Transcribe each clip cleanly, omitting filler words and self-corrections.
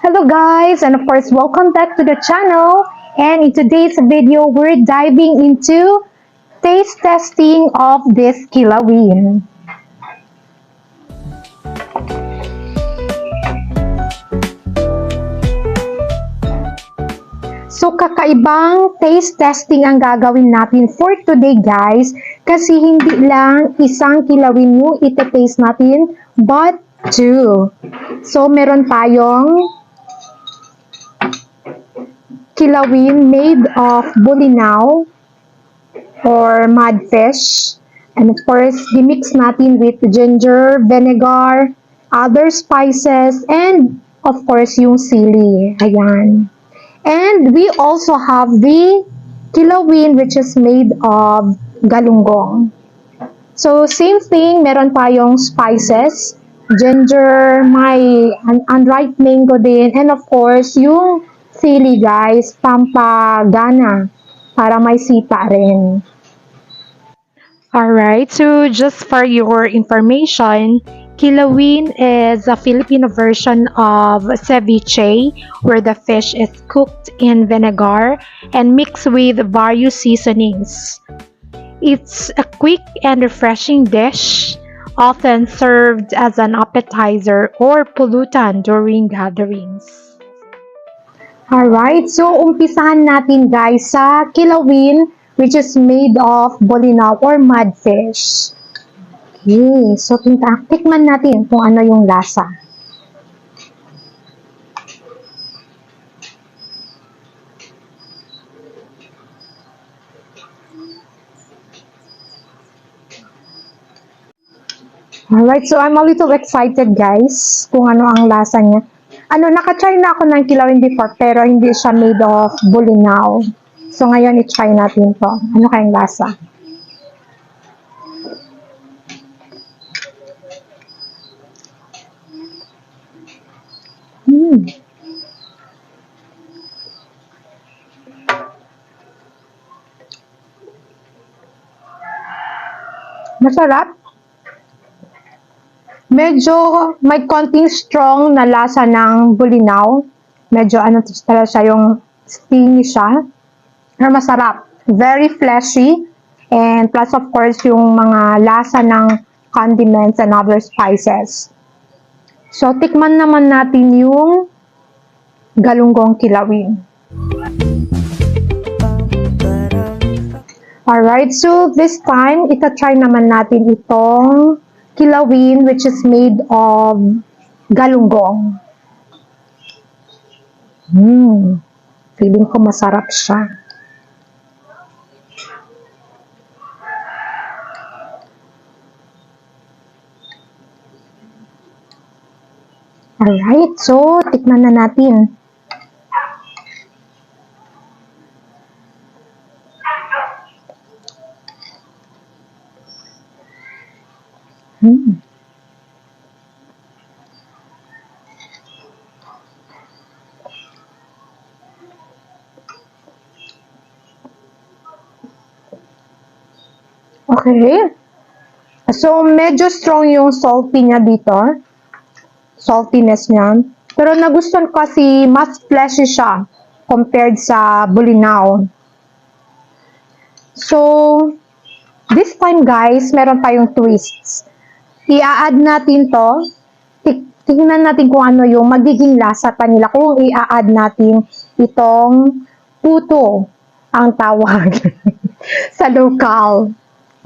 Hello guys, and of course welcome back to the channel. And in today's video, we're diving into taste testing of this kilawin. So kakaibang taste testing ang gagawin natin for today guys, kasi hindi lang isang kilawin yung ite-taste natin, but two. So meron tayong kilawin made of bulinaw or mudfish. And of course, dimix natin with ginger, vinegar, other spices, and of course, yung sili. Ayan. And we also have the kilawin which is made of galunggong. So, same thing, meron tayong spices, ginger, may unripe mango din, and of course, yung sili guys, pampagana, para may sita rin. Alright, so just for your information, kilawin is a Filipino version of ceviche, where the fish is cooked in vinegar and mixed with various seasonings. It's a quick and refreshing dish, often served as an appetizer or pulutan during gatherings. Alright, so umpisahan natin guys sa kilawin, which is made of bulinaw or mudfish. Okay, so tikman natin kung ano yung lasa. Alright, so I'm a little excited guys kung ano ang lasa niya. Nakatry na ako ng kilawin before pero hindi siya made of bulinaw. So ngayon i-try natin to. Ano kayang lasa? Masarap. Medyo may konting strong na lasa ng bulinaw. Medyo talaga siya, yung stingy siya. Pero masarap. Very fleshy. And plus of course yung mga lasa ng condiments and other spices. So tikman naman natin yung galunggong kilawin. Alright, so this time, ita-try naman natin itong kilawin which is made of galunggong. Feeling ko masarap siya. Alright, so tikman na natin. Okay. So, medyo strong yung salty niya dito. Saltiness niya. Pero nagustuhan ko kasi mas fleshy siya compared sa bulinaw. So, this time guys, meron tayong twists. I-add natin to. Tingnan natin kung ano yung magiging lasa pa nila kung i-add natin itong puto ang tawag sa local.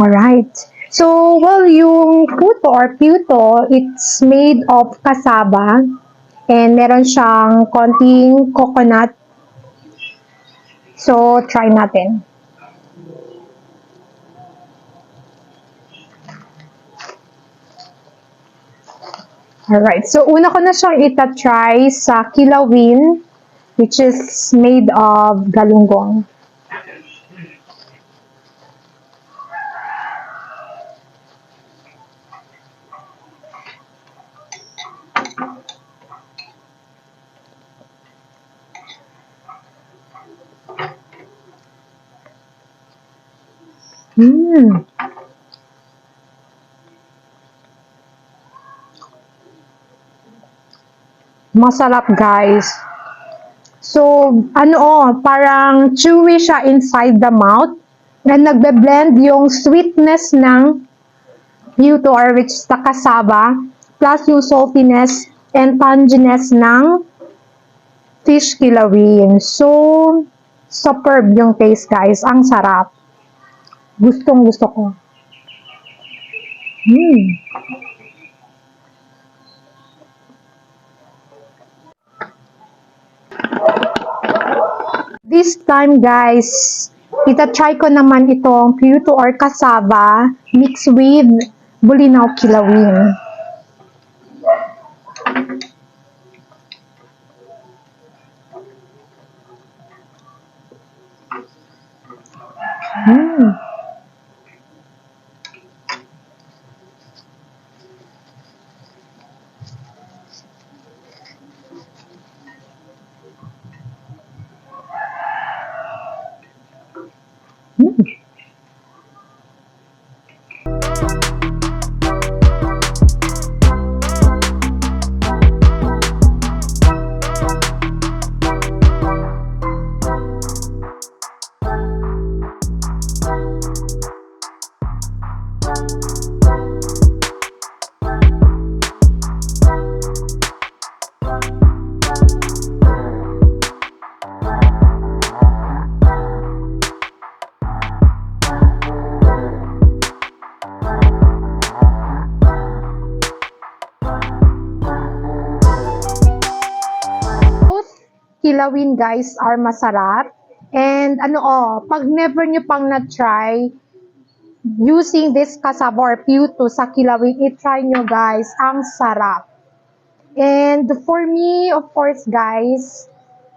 Alright. So, well, yung puto or puto, it's made of cassava and meron siyang konting coconut. So, try natin. Alright. So, una ko na siyang ita-try sa kilawin, which is made of galunggong. Masarap, guys. So, parang chewy siya inside the mouth. And nagbe-blend yung sweetness ng Puto or which is the cassava, plus yung saltiness and tanginess ng fish kilawin. So, superb yung taste, guys. Ang sarap. Gustong gusto ko. This time, guys, itatry ko naman itong Puto or cassava mixed with Bulinaw kilawin. Kilawin, guys, are masarap. And pag never nyo pang na-try using this cassava or Puto sa kilawin, i-try nyo, guys. Ang sarap. And for me, of course, guys,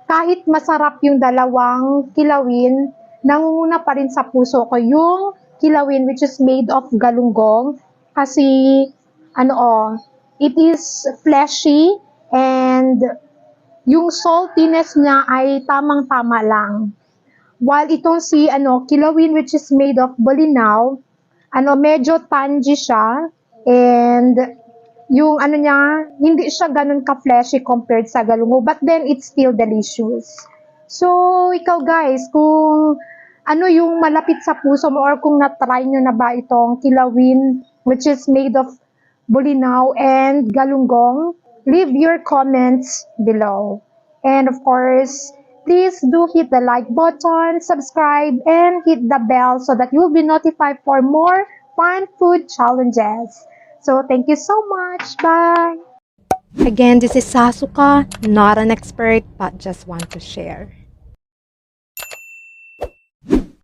kahit masarap yung dalawang kilawin, nangunguna pa rin sa puso ko yung kilawin which is made of galunggong. Kasi, it is fleshy and yung saltiness niya ay tamang-tama lang. While itong si kilawin which is made of Bulinaw, medyo tangy siya and yung niya, hindi siya ganun ka-fleshy compared sa galungo, but then it's still delicious. So, ikaw guys, kung yung malapit sa puso mo or kung na-try nyo na ba itong kilawin which is made of Bulinaw and galunggong, leave your comments below. And of course, please do hit the like button, subscribe, and hit the bell so that you'll be notified for more fun food challenges. So thank you so much. Bye. Again, this is Sasuka, not an expert, but just want to share.